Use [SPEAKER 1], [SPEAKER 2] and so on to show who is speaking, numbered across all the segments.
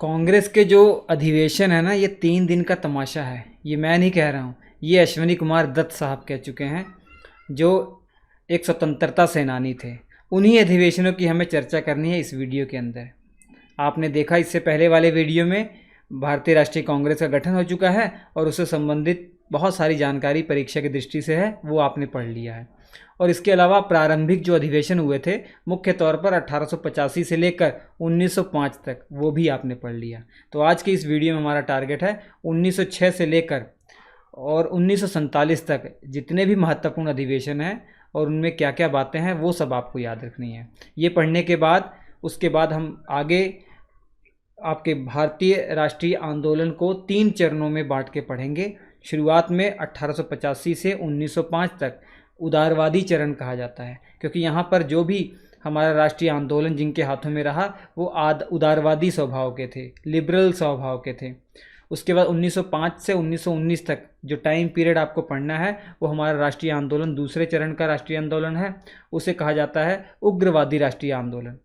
[SPEAKER 1] कांग्रेस के जो अधिवेशन है ना, ये 3 दिन का तमाशा है। ये मैं नहीं कह रहा हूँ, ये अश्विनी कुमार दत्त साहब कह चुके हैं, जो एक स्वतंत्रता सेनानी थे। उन्हीं अधिवेशनों की हमें चर्चा करनी है इस वीडियो के अंदर। आपने देखा इससे पहले वाले वीडियो में भारतीय राष्ट्रीय कांग्रेस का गठन हो चुका है और उससे संबंधित बहुत सारी जानकारी परीक्षा की दृष्टि से है, वो आपने पढ़ लिया है। और इसके अलावा प्रारंभिक जो अधिवेशन हुए थे मुख्य तौर पर 1885 से लेकर 1905 तक, वो भी आपने पढ़ लिया। तो आज के इस वीडियो में हमारा टारगेट है 1906 से लेकर और 1947 तक जितने भी महत्वपूर्ण अधिवेशन हैं और उनमें क्या क्या बातें हैं वो सब आपको याद रखनी है। ये पढ़ने के बाद उसके बाद हम आगे आपके भारतीय राष्ट्रीय आंदोलन को 3 चरणों में बांट के पढ़ेंगे। शुरुआत में 1885 से 1905 तक उदारवादी चरण कहा जाता है, क्योंकि यहाँ पर जो भी हमारा राष्ट्रीय आंदोलन जिनके हाथों में रहा वो उदारवादी स्वभाव के थे, लिबरल स्वभाव के थे। उसके बाद 1905 से 1919 तक जो टाइम पीरियड आपको पढ़ना है वो हमारा राष्ट्रीय आंदोलन दूसरे चरण का राष्ट्रीय आंदोलन है, उसे कहा जाता है उग्रवादी राष्ट्रीय आंदोलन।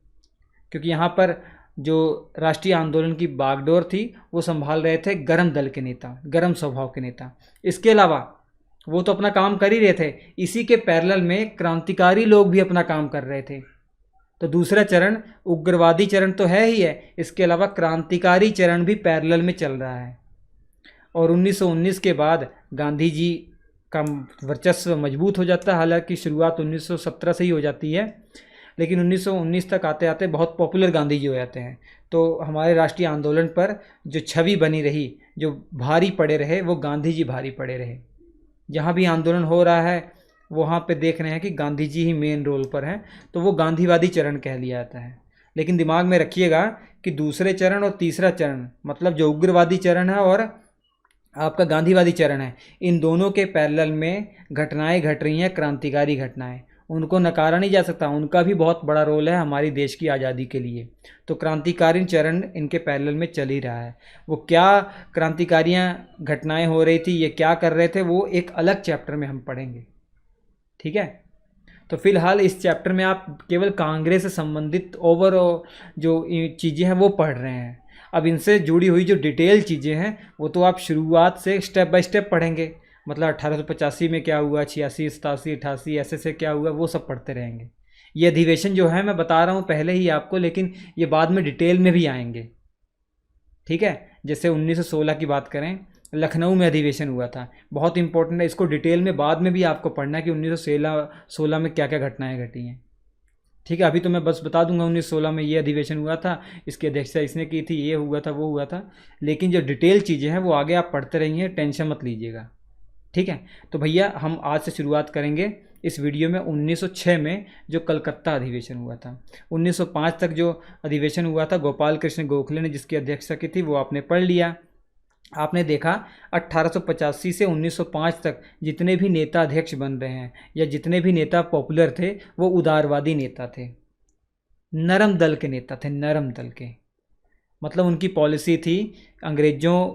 [SPEAKER 1] क्योंकि यहाँ पर जो राष्ट्रीय आंदोलन की बागडोर थी वो संभाल रहे थे गर्म दल के नेता, गर्म स्वभाव के नेता। इसके अलावा वो तो अपना काम कर ही रहे थे, इसी के पैरेलल में क्रांतिकारी लोग भी अपना काम कर रहे थे। तो दूसरा चरण उग्रवादी चरण तो है ही है, इसके अलावा क्रांतिकारी चरण भी पैरेलल में चल रहा है। और 1919 के बाद गांधी जी का वर्चस्व मजबूत हो जाता है। हालांकि शुरुआत 1917 से ही हो जाती है, लेकिन 1919 तक आते आते बहुत पॉपुलर गांधी जी हो जाते हैं। तो हमारे राष्ट्रीय आंदोलन पर जो छवि बनी रही, जो भारी पड़े रहे, वो गांधी जी भारी पड़े रहे। जहाँ भी आंदोलन हो रहा है वहाँ पे देख रहे हैं कि गांधी जी ही मेन रोल पर हैं, तो वो गांधीवादी चरण कह लिया जाता है। लेकिन दिमाग में रखिएगा कि दूसरे चरण और तीसरा चरण, मतलब जो उग्रवादी चरण है और आपका गांधीवादी चरण है, इन दोनों के पैरेलल में घटनाएं घट रही हैं, क्रांतिकारी घटनाएं। उनको नकारा नहीं जा सकता, उनका भी बहुत बड़ा रोल है हमारी देश की आज़ादी के लिए। तो क्रांतिकारी चरण इनके पैरेलल में चल ही रहा है। वो क्या क्रांतिकारियाँ घटनाएं हो रही थी, ये क्या कर रहे थे, वो एक अलग चैप्टर में हम पढ़ेंगे, ठीक है। तो फिलहाल इस चैप्टर में आप केवल कांग्रेस से संबंधित ओवर जो चीज़ें हैं वो पढ़ रहे हैं। अब इनसे जुड़ी हुई जो डिटेल चीज़ें हैं वो तो आप शुरुआत से स्टेप बाय स्टेप पढ़ेंगे। मतलब 1885 में क्या हुआ, 86, 87, 88 ऐसे क्या हुआ, वो सब पढ़ते रहेंगे। ये अधिवेशन जो है मैं बता रहा हूँ पहले ही आपको, लेकिन ये बाद में डिटेल में भी आएंगे, ठीक है। जैसे 1916 की बात करें, लखनऊ में अधिवेशन हुआ था, बहुत इंपॉर्टेंट है। इसको डिटेल में बाद में भी आपको पढ़ना है कि 1916 में क्या क्या घटनाएं घटी हैं, ठीक है। अभी तो मैं बस बता दूंगा 1916 में ये अधिवेशन हुआ था, इसकी अध्यक्षता इसने की थी, ये हुआ था, वो हुआ था। लेकिन जो डिटेल चीज़ें हैं वो आगे आप पढ़ते रहिए, टेंशन मत लीजिएगा, ठीक है। तो भैया हम आज से शुरुआत करेंगे इस वीडियो में 1906 में जो कलकत्ता अधिवेशन हुआ था। 1905 तक जो अधिवेशन हुआ था गोपाल कृष्ण गोखले ने जिसकी अध्यक्षता की थी वो आपने पढ़ लिया। आपने देखा 1885 से 1905 तक जितने भी नेता अध्यक्ष बन रहे हैं या जितने भी नेता पॉपुलर थे वो उदारवादी नेता थे, नरम दल के नेता थे, नरम दल के। मतलब उनकी पॉलिसी थी अंग्रेज़ों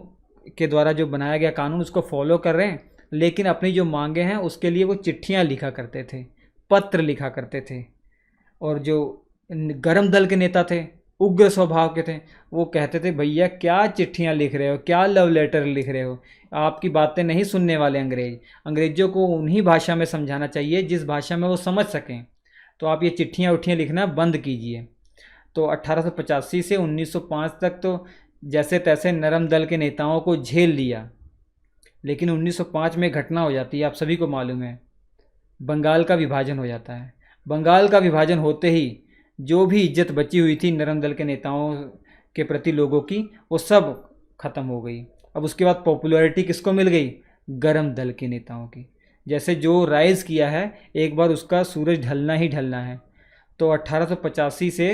[SPEAKER 1] के द्वारा जो बनाया गया कानून उसको फॉलो कर रहे हैं, लेकिन अपनी जो मांगे हैं उसके लिए वो चिट्ठियाँ लिखा करते थे, पत्र लिखा करते थे। और जो गरम दल के नेता थे, उग्र स्वभाव के थे, वो कहते थे भैया क्या चिट्ठियाँ लिख रहे हो, क्या लव लेटर लिख रहे हो, आपकी बातें नहीं सुनने वाले अंग्रेज़ों को उन्हीं भाषा में समझाना चाहिए जिस भाषा में वो समझ सकें। तो आप ये चिट्ठियाँ उठियाँ लिखना बंद कीजिए। तो 1885 से 1905 तक तो जैसे तैसे नरम दल के नेताओं को झेल लिया, लेकिन 1905 में घटना हो जाती है, आप सभी को मालूम है, बंगाल का विभाजन हो जाता है। बंगाल का विभाजन होते ही जो भी इज्जत बची हुई थी नरम दल के नेताओं के प्रति लोगों की, वो सब खत्म हो गई। अब उसके बाद पॉपुलैरिटी किसको मिल गई, गरम दल के नेताओं की। जैसे जो राइज़ किया है एक बार उसका सूरज ढलना ही ढलना है। तो 1885 से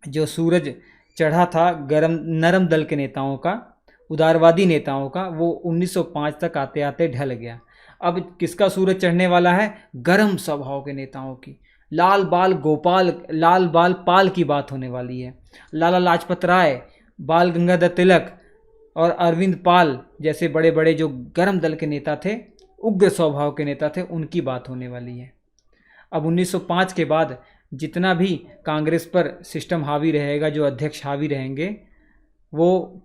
[SPEAKER 1] जो सूरज चढ़ा था नरम दल के नेताओं का, उदारवादी नेताओं का, वो 1905 तक आते आते ढल गया। अब किसका सूरज चढ़ने वाला है, गरम स्वभाव के नेताओं की। लाल बाल पाल की बात होने वाली है। लाला लाजपत राय, बाल गंगाधर तिलक और अरविंद पाल जैसे बड़े बड़े जो गरम दल के नेता थे, उग्र स्वभाव के नेता थे, उनकी बात होने वाली है। अब 1905 के बाद जितना भी कांग्रेस पर सिस्टम हावी रहेगा, जो अध्यक्ष हावी रहेंगे, वो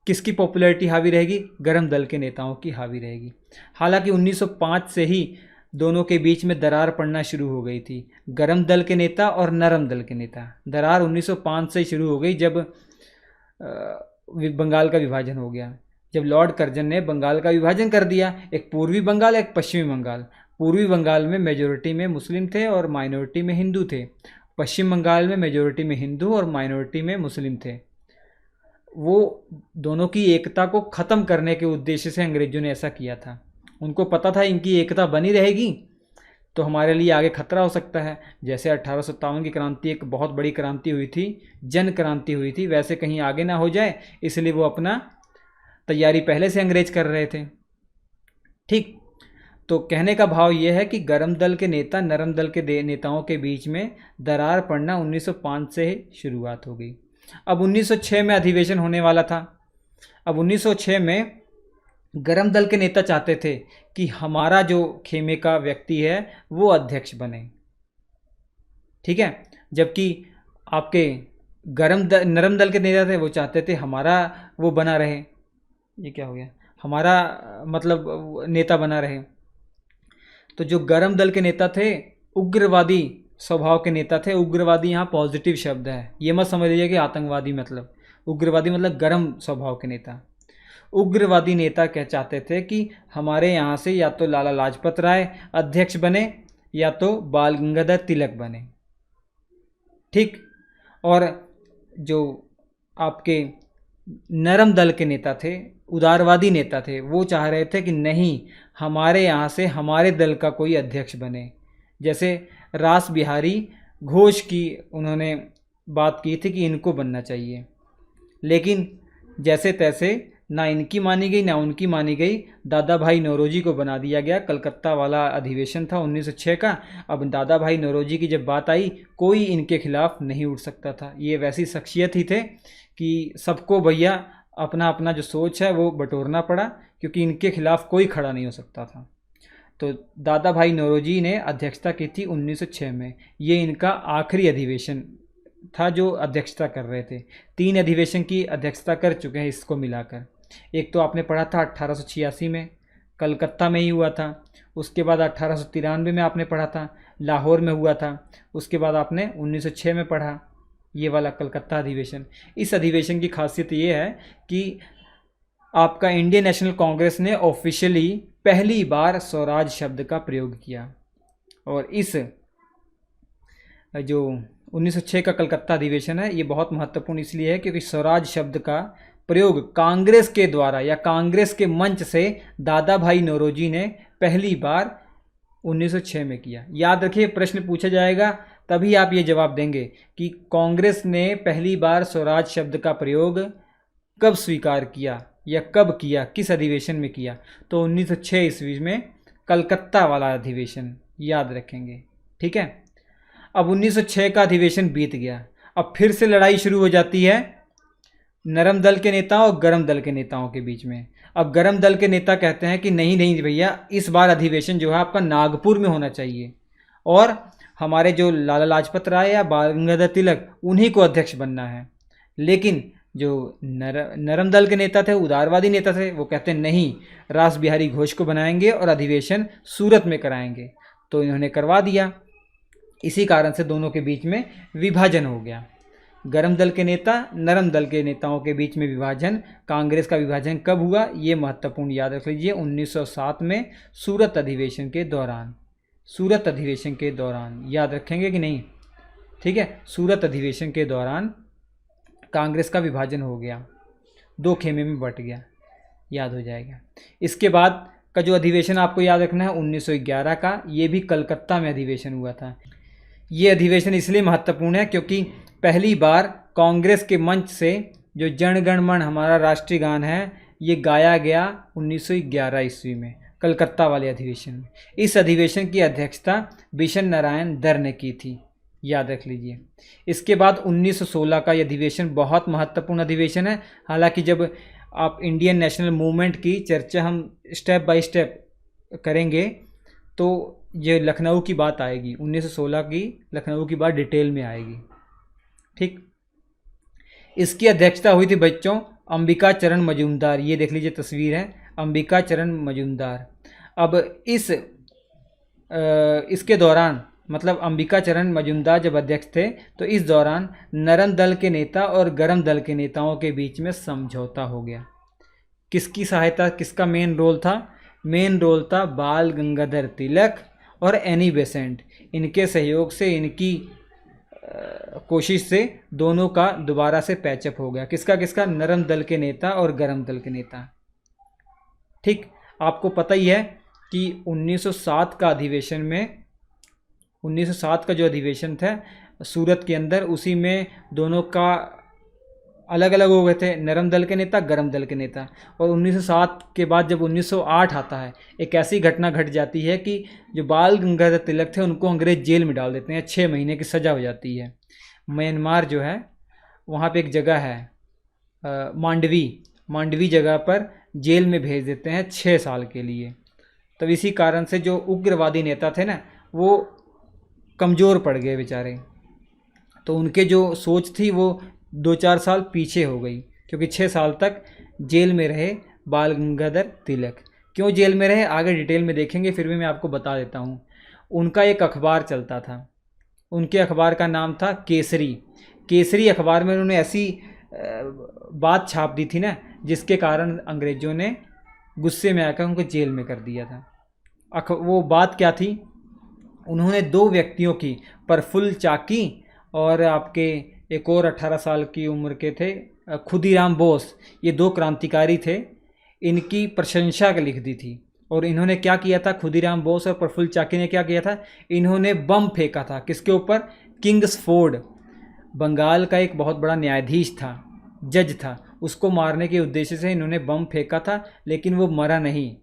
[SPEAKER 1] किसकी पॉपुलैरिटी हावी रहेगी? गरम दल के नेताओं की हावी रहेगी। हालांकि 1905 से ही दोनों के बीच में दरार पड़ना शुरू हो गई थी, गरम दल के नेता और नरम दल के नेता। दरार 1905 से शुरू हो गई जब बंगाल का विभाजन हो गया, जब लॉर्ड कर्जन ने बंगाल का विभाजन कर दिया, एक पूर्वी बंगाल एक पश्चिमी बंगाल। पूर्वी बंगाल में मेजोरिटी में मुस्लिम थे और माइनॉरिटी में हिंदू थे, पश्चिम बंगाल में मेजोरिटी में हिंदू और माइनॉरिटी में मुस्लिम थे। वो दोनों की एकता को ख़त्म करने के उद्देश्य से अंग्रेज़ों ने ऐसा किया था। उनको पता था इनकी एकता बनी रहेगी तो हमारे लिए आगे खतरा हो सकता है। जैसे 1857 की क्रांति एक बहुत बड़ी क्रांति हुई थी, जन क्रांति हुई थी, वैसे कहीं आगे ना हो जाए, इसलिए वो अपना तैयारी पहले से अंग्रेज कर रहे थे। ठीक, तो कहने का भाव ये है कि गरम दल के नेता नरम दल के नेताओं के बीच में दरार पड़ना 1905 से शुरुआत हो गई। अब 1906 में अधिवेशन होने वाला था। अब 1906 में गरम दल के नेता चाहते थे कि हमारा जो खेमे का व्यक्ति है वो अध्यक्ष बने, ठीक है, जबकि आपके नरम दल के नेता थे वो चाहते थे हमारा वो बना रहे, ये क्या हो गया, हमारा मतलब नेता बना रहे। तो जो गरम दल के नेता थे उग्रवादी स्वभाव के नेता थे। उग्रवादी यहाँ पॉजिटिव शब्द है, ये मत समझ लीजिए कि आतंकवादी, मतलब उग्रवादी मतलब गरम स्वभाव के नेता। उग्रवादी नेता कह चाहते थे कि हमारे यहाँ से या तो लाला लाजपत राय अध्यक्ष बने या तो बाल गंगाधर तिलक बने, ठीक। और जो आपके नरम दल के नेता थे, उदारवादी नेता थे, वो चाह रहे थे कि नहीं, हमारे यहाँ से हमारे दल का कोई अध्यक्ष बने। जैसे रास बिहारी घोष की उन्होंने बात की थी कि इनको बनना चाहिए, लेकिन जैसे तैसे ना इनकी मानी गई ना उनकी मानी गई, दादा भाई नौरोजी को बना दिया गया। कलकत्ता वाला अधिवेशन था 1906 का। अब दादा भाई नौरोजी की जब बात आई, कोई इनके खिलाफ नहीं उठ सकता था। ये वैसी शख्सियत ही थे कि सबको भैया अपना अपना जो सोच है वो बटोरना पड़ा, क्योंकि इनके खिलाफ कोई खड़ा नहीं हो सकता था। तो दादा भाई नौरोजी ने अध्यक्षता की थी 1906 में। ये इनका आखिरी अधिवेशन था जो अध्यक्षता कर रहे थे। 3 अधिवेशन की अध्यक्षता कर चुके हैं इसको मिलाकर। एक तो आपने पढ़ा था 1886 में, कलकत्ता में ही हुआ था। उसके बाद 1893 में आपने पढ़ा था, लाहौर में हुआ था। उसके बाद आपने 1906 में पढ़ा, ये वाला कलकत्ता अधिवेशन। इस अधिवेशन की खासियत ये है कि आपका इंडियन नेशनल कांग्रेस ने ऑफिशियली पहली बार स्वराज शब्द का प्रयोग किया। और इस जो 1906 का कलकत्ता अधिवेशन है ये बहुत महत्वपूर्ण इसलिए है क्योंकि स्वराज शब्द का प्रयोग कांग्रेस के द्वारा या कांग्रेस के मंच से दादा भाई नौरोजी ने पहली बार 1906 में किया। याद रखिए, प्रश्न पूछा जाएगा तभी आप ये जवाब देंगे कि कांग्रेस ने पहली बार स्वराज शब्द का प्रयोग कब स्वीकार किया या कब किया, किस अधिवेशन में किया। तो 1906 ईस्वी में कलकत्ता वाला अधिवेशन याद रखेंगे, ठीक है। अब 1906 का अधिवेशन बीत गया। अब फिर से लड़ाई शुरू हो जाती है नरम दल के नेताओं और गरम दल के नेताओं के बीच में। अब गरम दल के नेता कहते हैं कि नहीं नहीं भैया, इस बार अधिवेशन जो है आपका नागपुर में होना चाहिए और हमारे जो लाला लाजपत राय या बाल गंगाधर तिलक उन्हीं को अध्यक्ष बनना है। लेकिन जो नरम दल के नेता थे, उदारवादी नेता थे, वो कहते हैं नहीं, रास बिहारी घोष को बनाएंगे और अधिवेशन सूरत में कराएंगे। तो इन्होंने करवा दिया। इसी कारण से दोनों के बीच में विभाजन हो गया। गरम दल के नेता नरम दल के नेताओं के बीच में विभाजन। कांग्रेस का विभाजन कब हुआ ये महत्वपूर्ण याद रख लीजिए, 1907 में सूरत अधिवेशन के दौरान। सूरत अधिवेशन के दौरान याद रखेंगे कि नहीं, ठीक है। सूरत अधिवेशन के दौरान कांग्रेस का विभाजन हो गया, 2 खेमे में बट गया, याद हो जाएगा। इसके बाद का जो अधिवेशन आपको याद रखना है 1911 का, ये भी कलकत्ता में अधिवेशन हुआ था। ये अधिवेशन इसलिए महत्वपूर्ण है क्योंकि पहली बार कांग्रेस के मंच से जो जन गण मन हमारा राष्ट्रीय गान है ये गाया गया 1911 ईस्वी में कलकत्ता वाले अधिवेशन में। इस अधिवेशन की अध्यक्षता बिशन नारायण दर ने की थी, याद रख लीजिए। इसके बाद 1916 का ये अधिवेशन बहुत महत्वपूर्ण अधिवेशन है। हालांकि जब आप इंडियन नेशनल मूवमेंट की चर्चा हम स्टेप बाय स्टेप करेंगे तो ये लखनऊ की बात आएगी, 1916 की लखनऊ की बात डिटेल में आएगी, ठीक। इसकी अध्यक्षता हुई थी बच्चों अंबिका चरण मजूमदार। ये देख लीजिए तस्वीर है, अंबिका चरण मजूमदार। अब इसके दौरान मतलब अंबिका चरण मजूमदार जब अध्यक्ष थे तो इस दौरान नरम दल के नेता और गरम दल के नेताओं के बीच में समझौता हो गया। किसकी सहायता, किसका मेन रोल था? मेन रोल था बाल गंगाधर तिलक और एनी बेसेंट। इनके सहयोग से, इनकी कोशिश से दोनों का दोबारा से पैचअप हो गया। किसका किसका? नरम दल के नेता और गरम दल के नेता। ठीक, आपको पता ही है कि 1907 का अधिवेशन में, 1907 का जो अधिवेशन था सूरत के अंदर, उसी में दोनों का अलग अलग हो गए थे, नरम दल के नेता, गरम दल के नेता। और 1907 के बाद जब 1908 आता है, एक ऐसी घटना घट जाती है कि जो बाल गंगाधर तिलक थे उनको अंग्रेज जेल में डाल देते हैं, 6 महीने की सज़ा हो जाती है। म्यांमार जो है वहाँ पे एक जगह है मांडवी जगह पर जेल में भेज देते हैं 6 साल के लिए। तब इसी कारण से जो उग्रवादी नेता थे ना, वो कमज़ोर पड़ गए बेचारे, तो उनके जो सोच थी वो 2-4 साल पीछे हो गई, क्योंकि 6 साल तक जेल में रहे बाल गंगाधर तिलक। क्यों जेल में रहे आगे डिटेल में देखेंगे, फिर भी मैं आपको बता देता हूँ। उनका एक अखबार चलता था, उनके अखबार का नाम था केसरी। केसरी अखबार में उन्होंने ऐसी बात छाप दी थी ना, जिसके कारण अंग्रेज़ों ने गुस्से में आकर उनको जेल में कर दिया था। वो बात क्या थी? उन्होंने 2 व्यक्तियों की, प्रफुल्ल चाकी और आपके एक और 18 साल की उम्र के थे खुदीराम बोस, ये 2 क्रांतिकारी थे, इनकी प्रशंसा लिख दी थी। और इन्होंने क्या किया था? खुदीराम बोस और प्रफुल्ल चाकी ने क्या किया था? इन्होंने बम फेंका था। किसके ऊपर? किंग्सफोर्ड, बंगाल का एक बहुत बड़ा न्यायाधीश था, जज था, उसको मारने के उद्देश्य से इन्होंने बम फेंका था, लेकिन वो मरा नहीं।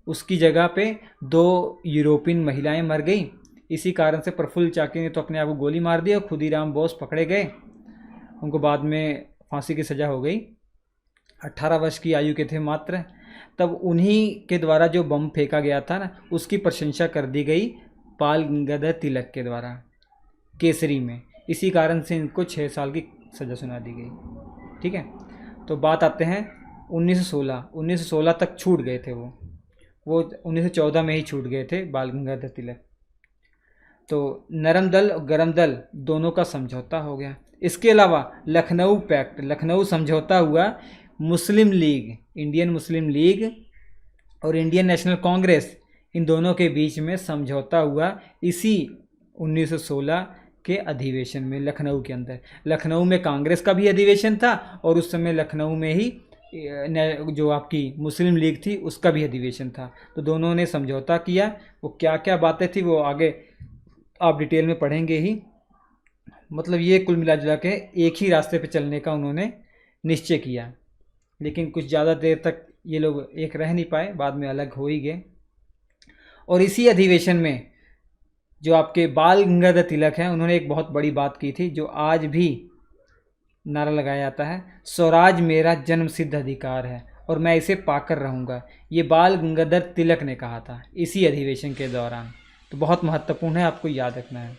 [SPEAKER 1] उसकी जगह पे 2 यूरोपियन महिलाएं मर गई। इसी कारण से प्रफुल्ल चाकी ने तो अपने आप को गोली मार दी और खुदीराम बोस पकड़े गए, उनको बाद में फांसी की सज़ा हो गई। 18 वर्ष की आयु के थे मात्र। तब उन्हीं के द्वारा जो बम फेंका गया था ना, उसकी प्रशंसा कर दी गई बाल गंगाधर तिलक के द्वारा केसरी में। इसी कारण से इनको 6 साल की सज़ा सुना दी गई। ठीक है, तो बात आते हैं 1916 तक छूट गए थे वो 1914 में ही छूट गए थे बाल गंगाधर तिलक। तो नरम दल और गरम दल दोनों का समझौता हो गया। इसके अलावा लखनऊ पैक्ट, लखनऊ समझौता हुआ। मुस्लिम लीग, इंडियन मुस्लिम लीग और इंडियन नेशनल कांग्रेस, इन दोनों के बीच में समझौता हुआ इसी 1916 के अधिवेशन में लखनऊ के अंदर। लखनऊ में कांग्रेस का भी अधिवेशन था और उस समय लखनऊ में ही जो आपकी मुस्लिम लीग थी उसका भी अधिवेशन था। तो दोनों ने समझौता किया। वो क्या क्या बातें थी वो आगे आप डिटेल में पढ़ेंगे ही। मतलब ये कुल मिला जुला के एक ही रास्ते पे चलने का उन्होंने निश्चय किया, लेकिन कुछ ज़्यादा देर तक ये लोग एक रह नहीं पाए, बाद में अलग हो ही गए। और इसी अधिवेशन में जो आपके बाल गंगाधर तिलक हैं, उन्होंने एक बहुत बड़ी बात की थी, जो आज भी नारा लगाया जाता है, स्वराज मेरा जन्मसिद्ध अधिकार है और मैं इसे पाकर रहूँगा। ये बाल गंगाधर तिलक ने कहा था इसी अधिवेशन के दौरान। तो बहुत महत्वपूर्ण है, आपको याद रखना है।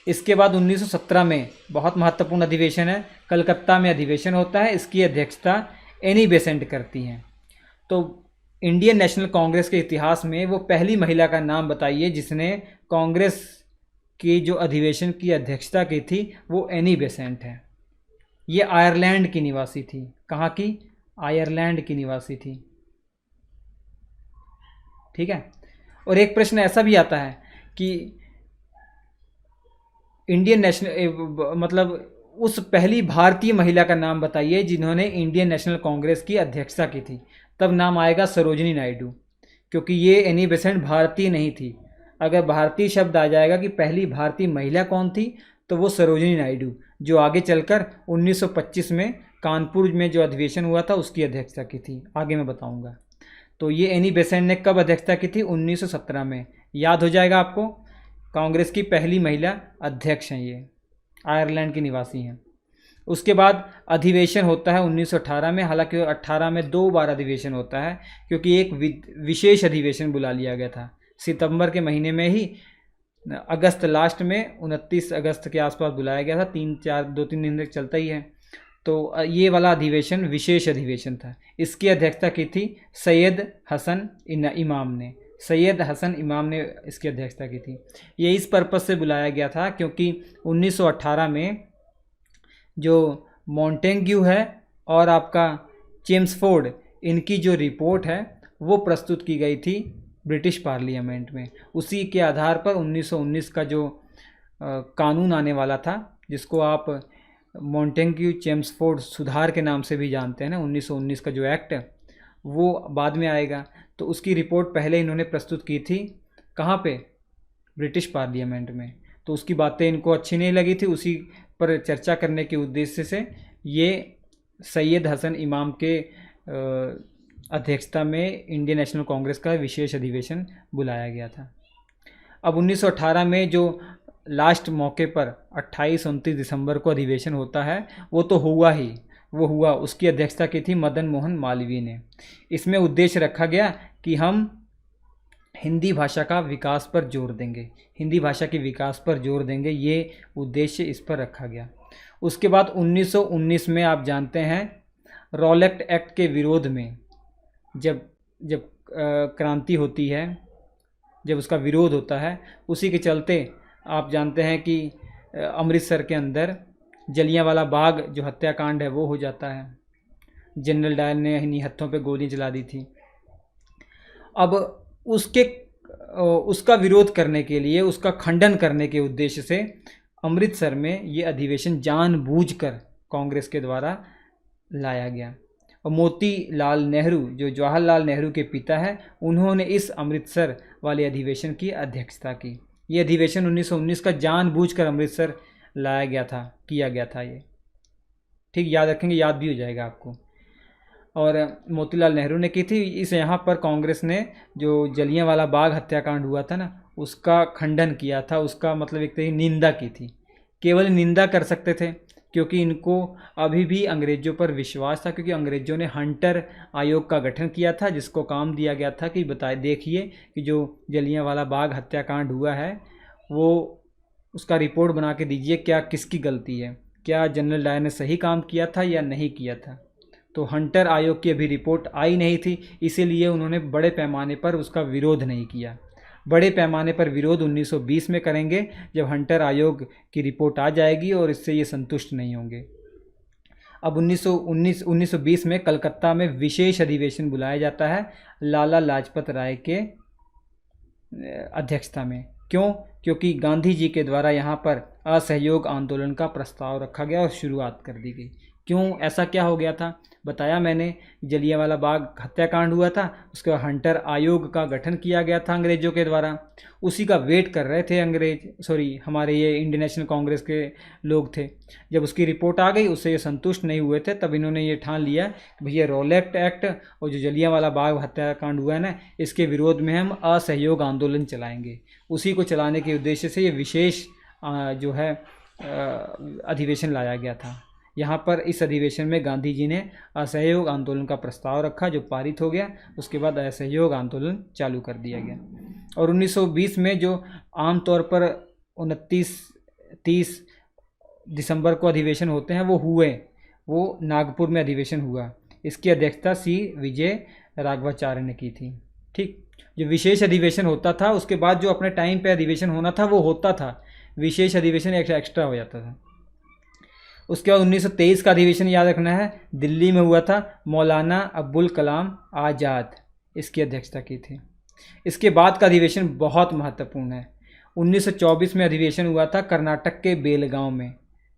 [SPEAKER 1] इसके बाद 1917 में बहुत महत्वपूर्ण अधिवेशन है, कलकत्ता में अधिवेशन होता है। इसकी अध्यक्षता एनी बेसेंट करती हैं। तो इंडियन नेशनल कांग्रेस के इतिहास में वो पहली महिला का नाम बताइए जिसने कांग्रेस की जो अधिवेशन की अध्यक्षता की थी, वो एनी बेसेंट है। ये आयरलैंड की निवासी थी। कहाँ की? आयरलैंड की निवासी थी। ठीक है। और एक प्रश्न ऐसा भी आता है कि इंडियन नेशनल मतलब उस पहली भारतीय महिला का नाम बताइए जिन्होंने इंडियन नेशनल कांग्रेस की अध्यक्षता की थी। तब नाम आएगा सरोजिनी नायडू, क्योंकि ये एनी बेसेंट भारतीय नहीं थी। अगर भारतीय शब्द आ जाएगा कि पहली भारतीय महिला कौन थी, तो वो सरोजिनी नायडू, जो आगे चलकर 1925 में कानपुर में जो अधिवेशन हुआ था उसकी अध्यक्षता की थी। आगे मैं बताऊंगा। तो ये एनी बेसेंट ने कब अध्यक्षता की थी? 1917 में। याद हो जाएगा आपको। कांग्रेस की पहली महिला अध्यक्ष हैं ये, आयरलैंड की निवासी हैं। उसके बाद अधिवेशन होता है 1918 में। हालांकि 18 में 2 बार अधिवेशन होता है, क्योंकि एक विशेष अधिवेशन बुला लिया गया था सितंबर के महीने में ही। अगस्त लास्ट में 29 अगस्त के आसपास बुलाया गया था। 2-3 दिन तक चलता ही है। तो ये वाला अधिवेशन विशेष अधिवेशन था। इसकी अध्यक्षता की थी सैयद हसन इमाम ने। सैयद हसन इमाम ने इसकी अध्यक्षता की थी। ये इस पर्पस से बुलाया गया था क्योंकि 1918 में जो मॉन्टेग्यू है और आपका चेम्सफोर्ड, इनकी जो रिपोर्ट है वो प्रस्तुत की गई थी ब्रिटिश पार्लियामेंट में। उसी के आधार पर 1919 का जो कानून आने वाला था, जिसको आप मॉन्टेग्यू चेम्सफोर्ड सुधार के नाम से भी जानते हैं ना, 1919 का जो एक्ट वो बाद में आएगा। तो उसकी रिपोर्ट पहले इन्होंने प्रस्तुत की थी, कहाँ पे? ब्रिटिश पार्लियामेंट में। तो उसकी बातें इनको अच्छी नहीं लगी थी, उसी पर चर्चा करने के उद्देश्य से ये सैयद हसन इमाम के अध्यक्षता में इंडियन नेशनल कांग्रेस का विशेष अधिवेशन बुलाया गया था। अब 1918 में जो लास्ट मौके पर 28-29 दिसंबर को अधिवेशन होता है, वो तो हुआ ही, वो हुआ। उसकी अध्यक्षता की थी मदन मोहन मालवीय ने। इसमें उद्देश्य रखा गया कि हम हिंदी भाषा का विकास पर जोर देंगे, हिंदी भाषा के विकास पर जोर देंगे, ये उद्देश्य इस पर रखा गया। उसके बाद 1919 में आप जानते हैं रॉलेट एक्ट के विरोध में जब क्रांति होती है, जब उसका विरोध होता है, उसी के चलते आप जानते हैं कि अमृतसर के अंदर जलियांवाला बाग जो हत्याकांड है वो हो जाता है। जनरल डायर ने इन्हीं हत्थों पे गोली चला दी थी। अब उसका विरोध करने के लिए, उसका खंडन करने के उद्देश्य से अमृतसर में ये अधिवेशन जानबूझकर कांग्रेस के द्वारा लाया गया। और मोतीलाल नेहरू, जो जवाहरलाल नेहरू के पिता हैं, उन्होंने इस अमृतसर वाले अधिवेशन की अध्यक्षता की। ये अधिवेशन 1919 का जानबूझकर अमृतसर लाया गया था, किया गया था ये। ठीक, याद रखेंगे, याद भी हो जाएगा आपको। और मोतीलाल नेहरू ने की थी। इस यहाँ पर कांग्रेस ने जो जलियांवाला बाग हत्याकांड हुआ था ना, उसका खंडन किया था, उसका मतलब एक तरह की निंदा की थी। केवल निंदा कर सकते थे क्योंकि इनको अभी भी अंग्रेज़ों पर विश्वास था, क्योंकि अंग्रेज़ों ने हंटर आयोग का गठन किया था, जिसको काम दिया गया था कि देखिए कि जो जलियांवाला बाग हत्याकांड हुआ है वो उसका रिपोर्ट बना के दीजिए, क्या किसकी गलती है, क्या जनरल डायर ने सही काम किया था या नहीं किया था। तो हंटर आयोग की अभी रिपोर्ट आई नहीं थी, इसीलिए उन्होंने बड़े पैमाने पर उसका विरोध नहीं किया। बड़े पैमाने पर विरोध 1920 में करेंगे, जब हंटर आयोग की रिपोर्ट आ जाएगी, और इससे ये संतुष्ट नहीं होंगे। अब 1920 में कलकत्ता में विशेष अधिवेशन बुलाया जाता है लाला लाजपत राय के अध्यक्षता में। क्यों? क्योंकि गांधी जी के द्वारा यहाँ पर असहयोग आंदोलन का प्रस्ताव रखा गया और शुरुआत कर दी गई। क्यों, ऐसा क्या हो गया था? बताया मैंने, जलियांवाला बाग हत्याकांड हुआ था, उसके बाद हंटर आयोग का गठन किया गया था अंग्रेज़ों के द्वारा। उसी का वेट कर रहे थे हमारे ये इंडियन नेशनल कांग्रेस के लोग थे। जब उसकी रिपोर्ट आ गई, उससे ये संतुष्ट नहीं हुए थे, तब इन्होंने ये ठान लिया कि भैया रॉलेट एक्ट और जो जलियांवाला बाग हत्याकांड हुआ है ना, इसके विरोध में हम असहयोग आंदोलन चलाएँगे। उसी को चलाने के उद्देश्य से ये विशेष जो है अधिवेशन लाया गया था। यहाँ पर इस अधिवेशन में गांधी जी ने असहयोग आंदोलन का प्रस्ताव रखा, जो पारित हो गया। उसके बाद असहयोग आंदोलन चालू कर दिया गया। और 1920 में जो आमतौर पर 29-30 दिसंबर को अधिवेशन होते हैं वो नागपुर में अधिवेशन हुआ। इसकी अध्यक्षता सी विजय राघवाचार्य ने की थी। ठीक, जो विशेष अधिवेशन होता था, उसके बाद जो अपने टाइम पे अधिवेशन होना था वो होता था, विशेष अधिवेशन एक्स्ट्रा हो जाता था। उसके बाद 1923 का अधिवेशन याद रखना है, दिल्ली में हुआ था। मौलाना अब्दुल कलाम आज़ाद इसकी अध्यक्षता की थी। इसके बाद का अधिवेशन बहुत महत्वपूर्ण है। 1924 में अधिवेशन हुआ था कर्नाटक के बेलगांव में।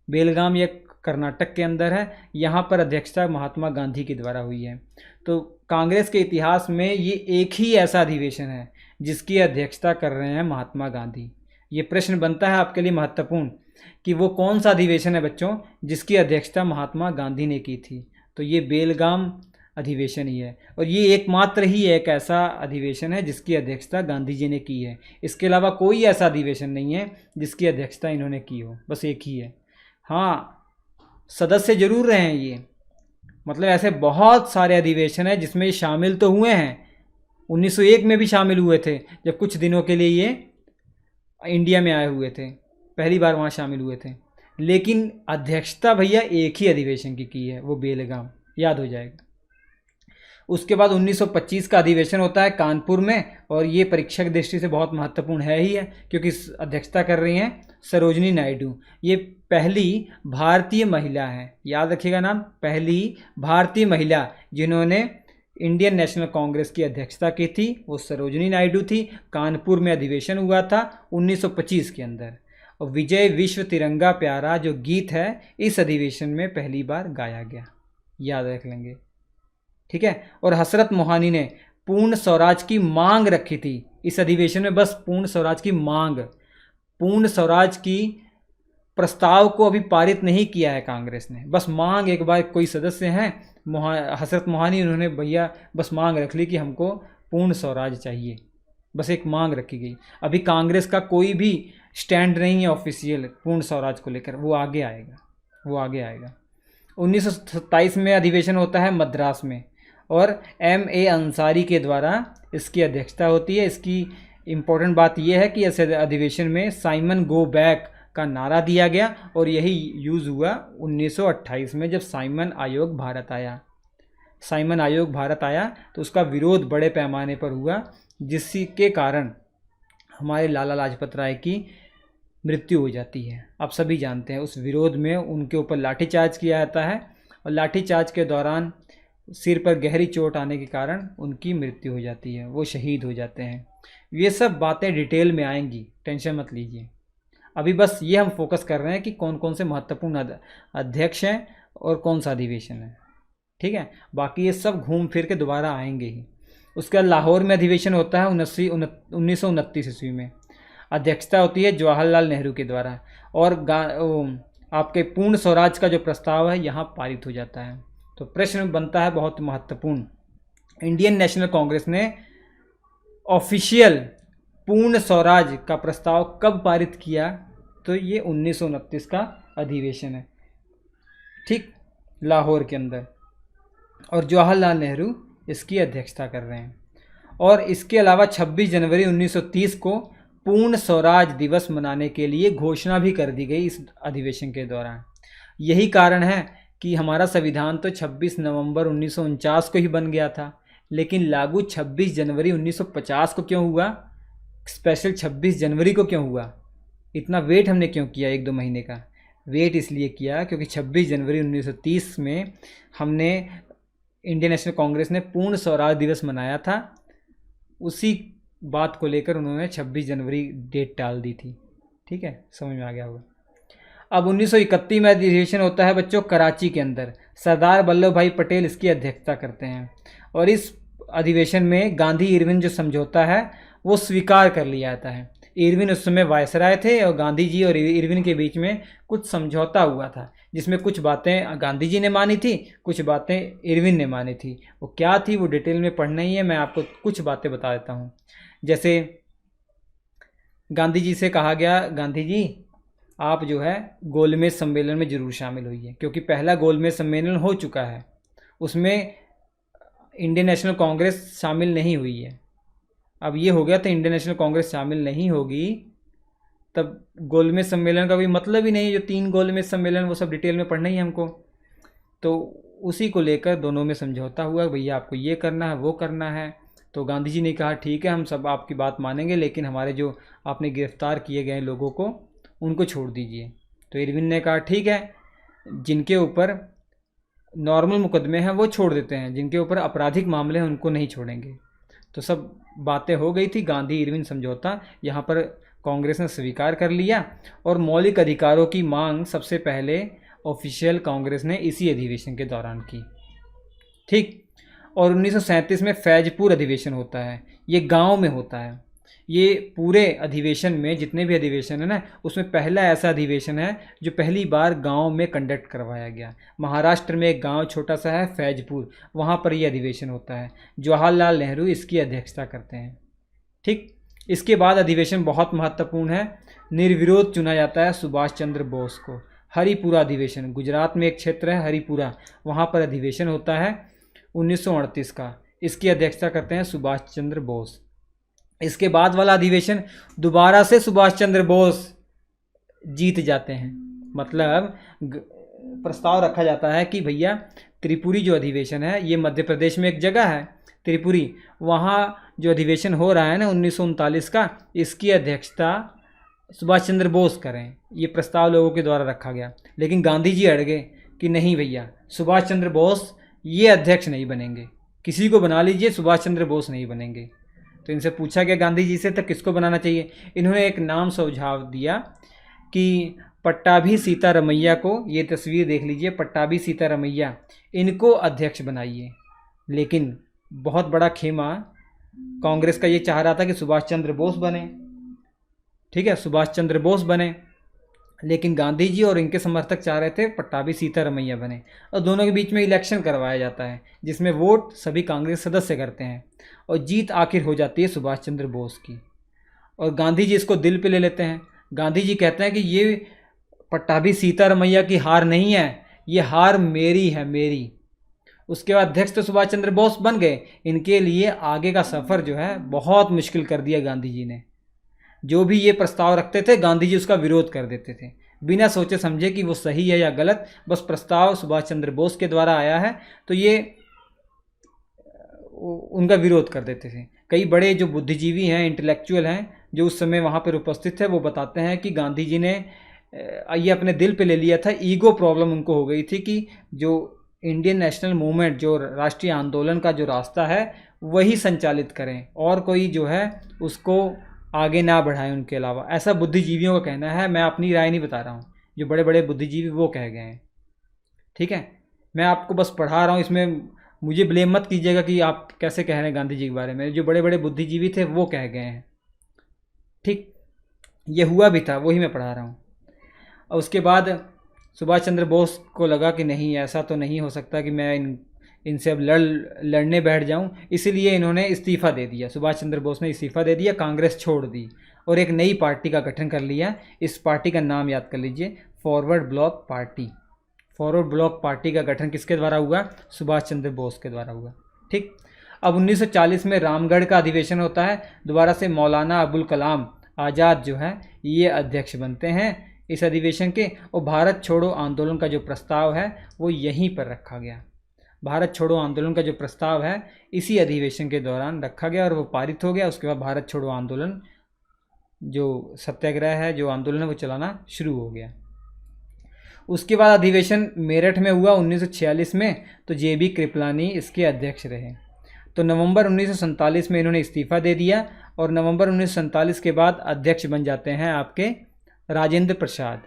[SPEAKER 1] बेलगाम ये कर्नाटक के अंदर है। यहाँ पर अध्यक्षता महात्मा गांधी के द्वारा हुई है। तो कांग्रेस के इतिहास में ये एक ही ऐसा अधिवेशन है जिसकी अध्यक्षता कर रहे हैं महात्मा गांधी। ये प्रश्न बनता है आपके लिए महत्वपूर्ण कि वो कौन सा अधिवेशन है बच्चों जिसकी अध्यक्षता महात्मा गांधी ने की थी। तो ये बेलगाम अधिवेशन ही है, और ये एकमात्र ही एक ऐसा अधिवेशन है जिसकी अध्यक्षता गांधी जी ने की है। इसके अलावा कोई ऐसा अधिवेशन नहीं है जिसकी अध्यक्षता इन्होंने की हो, बस एक ही है। हाँ, सदस्य जरूर रहे हैं ये, मतलब ऐसे बहुत सारे अधिवेशन हैं जिसमें ये शामिल तो हुए हैं। 1901 में भी शामिल हुए थे, जब कुछ दिनों के लिए ये इंडिया में आए हुए थे, पहली बार वहाँ शामिल हुए थे। लेकिन अध्यक्षता भैया एक ही अधिवेशन की है, वो बेलगाम, याद हो जाएगा। उसके बाद 1925 का अधिवेशन होता है कानपुर में, और ये परीक्षा की दृष्टि से बहुत महत्वपूर्ण है ही है, क्योंकि अध्यक्षता कर रही हैं सरोजिनी नायडू। ये पहली भारतीय महिला है, याद रखिएगा नाम, पहली भारतीय महिला जिन्होंने इंडियन नेशनल कांग्रेस की अध्यक्षता की थी, वो सरोजिनी नायडू थी। कानपुर में अधिवेशन हुआ था 1925 के अंदर, और विजय विश्व तिरंगा प्यारा जो गीत है इस अधिवेशन में पहली बार गाया गया, याद रख लेंगे, ठीक है। और हसरत मोहानी ने पूर्ण स्वराज की मांग रखी थी इस अधिवेशन में, बस पूर्ण स्वराज की मांग, पूर्ण स्वराज की प्रस्ताव को अभी पारित नहीं किया है कांग्रेस ने, बस मांग, एक बार कोई सदस्य हैं हसरत मोहानी, उन्होंने भैया बस मांग रख ली कि हमको पूर्ण स्वराज चाहिए, बस एक मांग रखी गई। अभी कांग्रेस का कोई भी स्टैंड नहीं है ऑफिशियल पूर्ण स्वराज को लेकर, वो आगे आएगा, वो आगे आएगा। 1927 में अधिवेशन होता है मद्रास में, और M.A. अंसारी के द्वारा इसकी अध्यक्षता होती है। इसकी इम्पोर्टेंट बात यह है कि इस अधिवेशन में साइमन गो बैक का नारा दिया गया, और यही यूज़ हुआ 1928 में जब साइमन आयोग भारत आया। साइमन आयोग भारत आया तो उसका विरोध बड़े पैमाने पर हुआ, जिसके कारण हमारे लाला लाजपत राय की मृत्यु हो जाती है। आप सभी जानते हैं उस विरोध में उनके ऊपर लाठीचार्ज किया जाता है, और लाठीचार्ज के दौरान सिर पर गहरी चोट आने के कारण उनकी मृत्यु हो जाती है, वो शहीद हो जाते हैं। ये सब बातें डिटेल में आएंगी, टेंशन मत लीजिए। अभी बस ये हम फोकस कर रहे हैं कि कौन कौन से महत्वपूर्ण अध्यक्ष हैं और कौन सा अधिवेशन है, ठीक है। बाकी ये सब घूम फिर के दोबारा आएंगे ही। उसके बाद लाहौर में अधिवेशन होता है 1929 ईस्वी में, अध्यक्षता होती है जवाहरलाल नेहरू के द्वारा, और आपके पूर्ण स्वराज का जो प्रस्ताव है यहाँ पारित हो जाता है। तो प्रश्न बनता है बहुत महत्वपूर्ण, इंडियन नेशनल कांग्रेस ने ऑफिशियल पूर्ण स्वराज का प्रस्ताव कब पारित किया? तो ये 1929 का अधिवेशन है, ठीक, लाहौर के अंदर, और जवाहरलाल नेहरू इसकी अध्यक्षता कर रहे हैं। और इसके अलावा 26 जनवरी 1930 को पूर्ण स्वराज दिवस मनाने के लिए घोषणा भी कर दी गई इस अधिवेशन के दौरान। यही कारण है कि हमारा संविधान तो 26 नवंबर 1949 को ही बन गया था, लेकिन लागू 26 जनवरी 1950 को क्यों हुआ? स्पेशल 26 जनवरी को क्यों हुआ? इतना वेट हमने क्यों किया 1-2 महीने का? वेट इसलिए किया क्योंकि 26 जनवरी 1930 में हमने इंडियन नेशनल कांग्रेस ने पूर्ण स्वराज दिवस मनाया था, उसी बात को लेकर उन्होंने 26 जनवरी डेट टाल दी थी, ठीक है, समझ में आ गया होगा। अब 1931 में अधिवेशन होता है बच्चों कराची के अंदर, सरदार वल्लभ भाई पटेल इसकी अध्यक्षता करते हैं, और इस अधिवेशन में गांधी इरविन जो समझौता है वो स्वीकार कर लिया जाता है। इरविन उस समय वायसराय थे, और गांधी जी और इरविन के बीच में कुछ समझौता हुआ था, जिसमें कुछ बातें गांधी जी ने मानी थी, कुछ बातें इरविन ने मानी थी। वो क्या थी वो डिटेल में पढ़ना ही है, मैं आपको कुछ बातें बता देता हूँ। जैसे गांधी जी से कहा गया, गांधी जी आप जो है गोलमेज सम्मेलन में ज़रूर शामिल होइए, क्योंकि पहला गोलमेज सम्मेलन हो चुका है, उसमें इंडियन नेशनल कांग्रेस शामिल नहीं हुई है। अब ये हो गया तो इंडियन नेशनल कांग्रेस शामिल नहीं होगी, तब गोलमेज सम्मेलन का कोई मतलब ही नहीं है। जो 3 गोलमेज सम्मेलन वो सब डिटेल में पढ़ना ही है हमको, तो उसी को लेकर दोनों में समझौता हुआ, भैया आपको ये करना है वो करना है। तो गांधी जी ने कहा ठीक है हम सब आपकी बात मानेंगे, लेकिन हमारे जो आपने गिरफ्तार किए गए लोगों को उनको छोड़ दीजिए। तो इरविन ने कहा ठीक है, जिनके ऊपर नॉर्मल मुकदमे हैं वो छोड़ देते हैं, जिनके ऊपर आपराधिक मामले हैं उनको नहीं छोड़ेंगे। तो सब बातें हो गई थी, गांधी इरविन समझौता यहाँ पर कांग्रेस ने स्वीकार कर लिया, और मौलिक अधिकारों की मांग सबसे पहले ऑफिशियल कांग्रेस ने इसी अधिवेशन के दौरान की, ठीक। और 1937 में फैजपुर अधिवेशन होता है, ये गांव में होता है। ये पूरे अधिवेशन में जितने भी अधिवेशन है ना, उसमें पहला ऐसा अधिवेशन है जो पहली बार गांव में कंडक्ट करवाया गया। महाराष्ट्र में एक गांव छोटा सा है फैजपुर, वहाँ पर ये अधिवेशन होता है। जवाहरलाल नेहरू इसकी अध्यक्षता करते हैं, ठीक। इसके बाद अधिवेशन बहुत महत्वपूर्ण है, निर्विरोध चुना जाता है सुभाष चंद्र बोस को। हरिपुरा अधिवेशन, गुजरात में एक क्षेत्र है हरिपुरा, वहाँ पर अधिवेशन होता है 1938 का। इसकी अध्यक्षता करते हैं सुभाष चंद्र बोस। इसके बाद वाला अधिवेशन दोबारा से सुभाष चंद्र बोस जीत जाते हैं, मतलब प्रस्ताव रखा जाता है कि भैया त्रिपुरी जो अधिवेशन है, ये मध्य प्रदेश में एक जगह है त्रिपुरी, वहाँ जो अधिवेशन हो रहा है ना 1939 का, इसकी अध्यक्षता सुभाष चंद्र बोस करें। ये प्रस्ताव लोगों के द्वारा रखा गया, लेकिन गांधी जी अड़ गए कि नहीं भैया, सुभाष चंद्र बोस ये अध्यक्ष नहीं बनेंगे, किसी को बना लीजिए, सुभाष चंद्र बोस नहीं बनेंगे। तो इनसे पूछा गया गांधी जी से, तो किसको बनाना चाहिए? इन्होंने एक नाम सुझाव दिया कि पट्टाभी सीतारमैया को, ये तस्वीर देख लीजिए, पट्टाभी सीतारमैया, इनको अध्यक्ष बनाइए। लेकिन बहुत बड़ा खेमा, कांग्रेस का ये चाह रहा था कि सुभाष चंद्र बोस बने, ठीक है, सुभाष चंद्र बोस बने, लेकिन गांधी जी और इनके समर्थक चाह रहे थे पट्टाभी सीतारमैया बने। और दोनों के बीच में इलेक्शन करवाया जाता है, जिसमें वोट सभी कांग्रेस सदस्य करते हैं, और जीत आखिर हो जाती है सुभाष चंद्र बोस की। और गांधी जी इसको दिल पे ले लेते हैं। गांधी जी कहते हैं कि ये पट्टाभी सीतारमैया की हार नहीं है, ये हार मेरी है, मेरी। उसके बाद अध्यक्ष तो सुभाष चंद्र बोस बन गए। इनके लिए आगे का सफ़र जो है बहुत मुश्किल कर दिया गांधी जी ने। जो भी ये प्रस्ताव रखते थे, गांधी जी उसका विरोध कर देते थे, बिना सोचे समझे कि वो सही है या गलत। बस प्रस्ताव सुभाष चंद्र बोस के द्वारा आया है तो ये उनका विरोध कर देते थे। कई बड़े जो बुद्धिजीवी हैं, इंटेलेक्चुअल हैं, जो उस समय वहाँ पर उपस्थित थे, वो बताते हैं कि गांधी जी ने ये अपने दिल पे ले लिया था। ईगो प्रॉब्लम उनको हो गई थी कि जो इंडियन नेशनल मूवमेंट, जो राष्ट्रीय आंदोलन का जो रास्ता है, वही संचालित करें, और कोई जो है उसको आगे ना बढ़ाएं उनके अलावा। ऐसा बुद्धिजीवियों का कहना है, मैं अपनी राय नहीं बता रहा हूँ, जो बड़े बड़े बुद्धिजीवी वो कह गए हैं, ठीक है। मैं आपको बस पढ़ा रहा हूँ, इसमें मुझे ब्लेम मत कीजिएगा कि आप कैसे कह रहे हैं गांधी जी के बारे में। जो बड़े बड़े बुद्धिजीवी थे वो कह गए हैं, ठीक, ये हुआ भी था, वही मैं पढ़ा रहा हूँ। और उसके बाद सुभाष चंद्र बोस को लगा कि नहीं, ऐसा तो नहीं हो सकता कि मैं इनसे अब लड़ने बैठ जाऊं, इसीलिए इन्होंने इस्तीफ़ा दे दिया। सुभाष चंद्र बोस ने इस्तीफ़ा दे दिया, कांग्रेस छोड़ दी और एक नई पार्टी का गठन कर लिया। इस पार्टी का नाम याद कर लीजिए, forward block party. Forward block party का गठन किसके द्वारा हुआ? सुभाष चंद्र बोस के द्वारा हुआ, ठीक। अब 1940 में रामगढ़ का अधिवेशन होता है, दोबारा से मौलाना अबुल कलाम आज़ाद जो है ये अध्यक्ष बनते हैं इस अधिवेशन के। और भारत छोड़ो आंदोलन का जो प्रस्ताव है वो यहीं पर रखा गया। भारत छोड़ो आंदोलन का जो प्रस्ताव है इसी अधिवेशन के दौरान रखा गया और वो पारित हो गया। उसके बाद भारत छोड़ो आंदोलन, जो सत्याग्रह है, जो आंदोलन है, वो चलाना शुरू हो गया। उसके बाद अधिवेशन मेरठ में हुआ 1946 में, तो JB कृपलानी इसके अध्यक्ष रहे। तो नवंबर 1947 में इन्होंने इस्तीफ़ा दे दिया और नवंबर 1947 के बाद अध्यक्ष बन जाते हैं आपके राजेंद्र प्रसाद।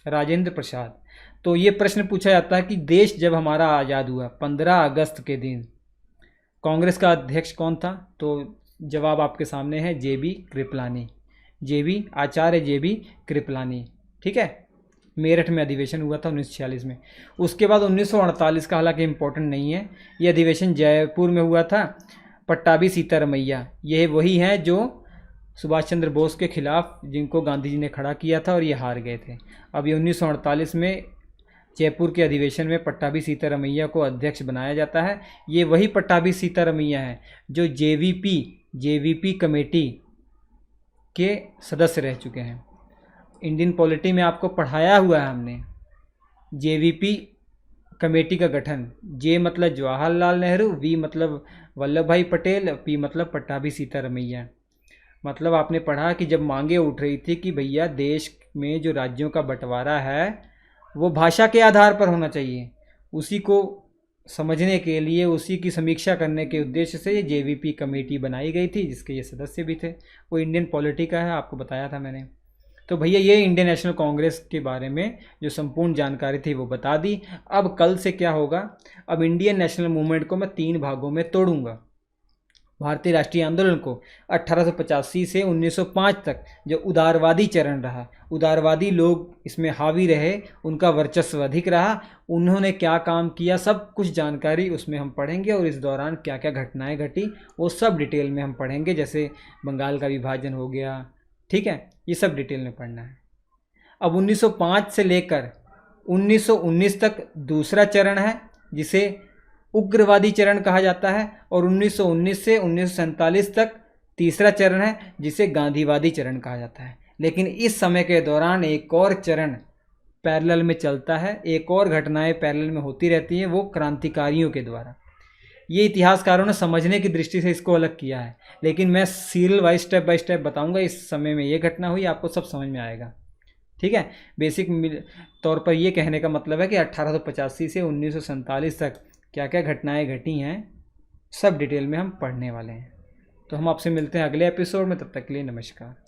[SPEAKER 1] राजेंद्र प्रसाद। तो ये प्रश्न पूछा जाता है कि देश जब हमारा आज़ाद हुआ 15 अगस्त के दिन, कांग्रेस का अध्यक्ष कौन था? तो जवाब आपके सामने है, JB कृपलानी। आचार्य JB कृपलानी, ठीक है। मेरठ में अधिवेशन हुआ था 1946 में। उसके बाद 1948 का, हालांकि इम्पोर्टेंट नहीं है, ये अधिवेशन जयपुर में हुआ था। पट्टाभी सीतारमैया ये वही हैं जो सुभाष चंद्र बोस के खिलाफ, जिनको गांधी जी ने खड़ा किया था और ये हार गए थे। अब ये 1948 में जयपुर के अधिवेशन में पट्टाभी सीतारमैया को अध्यक्ष बनाया जाता है। ये वही पट्टाभी सीतारमैया हैं जो JVP कमेटी के सदस्य रह चुके हैं। इंडियन पॉलिटी में आपको पढ़ाया हुआ है हमने, JVP कमेटी का गठन। J मतलब जवाहरलाल नेहरू, V मतलब वल्लभ भाई पटेल, P मतलब पट्टाभी सीतारमैया। मतलब आपने पढ़ा कि जब मांगे उठ रही थी कि भैया देश में जो राज्यों का बंटवारा है वो भाषा के आधार पर होना चाहिए, उसी को समझने के लिए, उसी की समीक्षा करने के उद्देश्य से ये JVP कमेटी बनाई गई थी, जिसके ये सदस्य भी थे। वो इंडियन पॉलिटी का है, आपको बताया था मैंने। तो भैया ये इंडियन नेशनल कांग्रेस के बारे में जो संपूर्ण जानकारी थी वो बता दी। अब कल से क्या होगा? अब इंडियन नेशनल मूवमेंट को मैं 3 भागों में तोड़ूंगा। भारतीय राष्ट्रीय आंदोलन को 1885 से 1905 तक जो उदारवादी चरण रहा, उदारवादी लोग इसमें हावी रहे, उनका वर्चस्व अधिक रहा, उन्होंने क्या काम किया, सब कुछ जानकारी उसमें हम पढ़ेंगे। और इस दौरान क्या क्या घटनाएं घटी वो सब डिटेल में हम पढ़ेंगे। जैसे बंगाल का विभाजन हो गया, ठीक है, ये सब डिटेल में पढ़ना है। अब 1905 से लेकर 1919 तक दूसरा चरण है जिसे उग्रवादी चरण कहा जाता है, और 1919 से 1947 तक तीसरा चरण है जिसे गांधीवादी चरण कहा जाता है। लेकिन इस समय के दौरान एक और चरण पैरेलल में चलता है, एक और घटनाएं पैरेलल में होती रहती हैं, वो क्रांतिकारियों के द्वारा। ये इतिहासकारों ने समझने की दृष्टि से इसको अलग किया है, लेकिन मैं serial wise step by step बताऊंगा। इस समय में ये घटना हुई, आपको सब समझ में आएगा। ठीक है। बेसिक तौर पर ये कहने का मतलब है कि 1885 से 1947 तक क्या क्या घटनाएं घटी हैं, सब डिटेल में हम पढ़ने वाले हैं। तो हम आपसे मिलते हैं अगले एपिसोड में, तब तक के लिए नमस्कार।